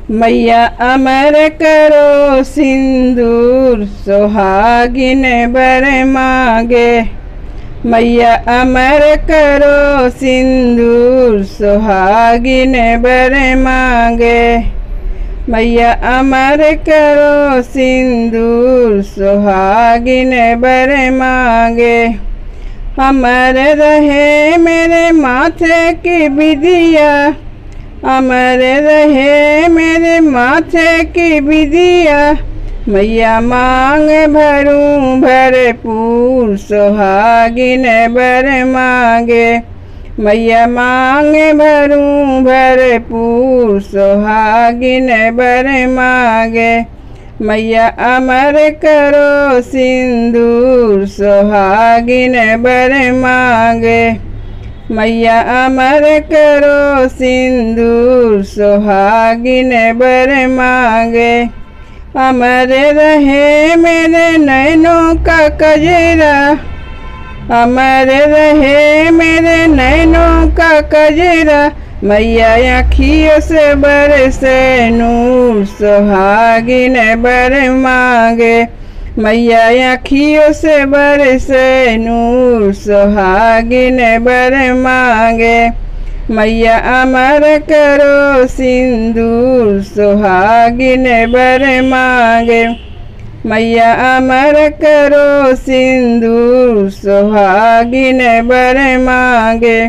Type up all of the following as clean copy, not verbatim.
मैया अमर करो सिंदूर सुहागिन बर मांगे। मैया अमर करो सिंदूर सुहागिन बर मांगे। मैया अमर करो सिंदूर सुहागिन बर मांगे। अमर रहे मेरे माथे की बिदिया, अमर रहे मेरे माथे की बिदिया। मैया मांग भरूं भरपूर सुहागिन बर मांगे। मैया मांग भरूं भरपूर सुहागिन बर मांगे। मैया अमर करो सिंदूर सुहागिन बर मांगे। मैया अमर करो सिंदूर सुहागिन बर मांगे। अमर रहे मेरे नैनों का कजरा, अमर रहे मेरे नैनों का कजरा। मैया आँखियों से बरसे नूर सुहागिन बर मांगे। मैया आँखियों से बरसे नूर सुहागिन बर मांगे। मैया अमर करो सिंदूर सुहागिन बर मांगे। मैया अमर करो सिंदूर सुहागिन बर मांगे।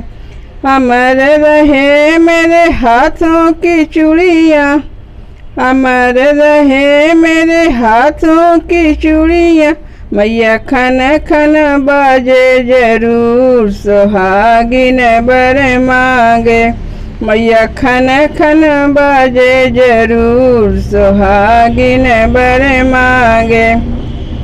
अमर रहे मेरे हाथों की चूड़ियाँ, अमर रहे मेरे हाथों की चूड़ियाँ। मैया खन खन बाजे जरूर सुहागिन बर मांगे। मैया खन खन बाजे जरूर सुहागिन बर मांगे।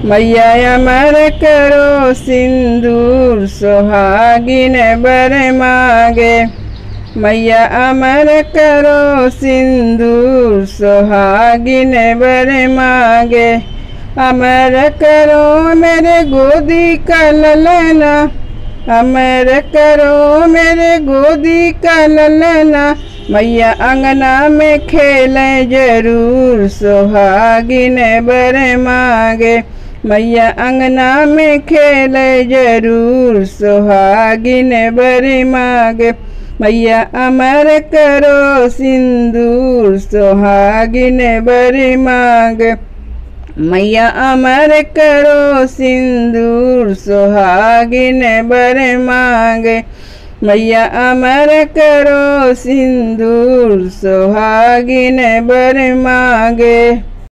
मैया अमर करो सिंदूर सुहागिन बर मांगे। मैया अमर करो सिंदूर सुहागिन बर मांगे। अमर करो मेरे गोदी का ललना, अमर करो मेरे गोदी का ललना। मैया अंगना में खेले जरूर सुहागिन बर मांगे। मैया अंगना में खेले जरूर सुहागिन बर मांगे। मैया अमर करो सिंदूर सुहागिन बर मांगे। मैया अमर करो सिंदूर सुहागिन बर मांगे। मैया अमर करो सिंदूर सुहागिन बर मांगे।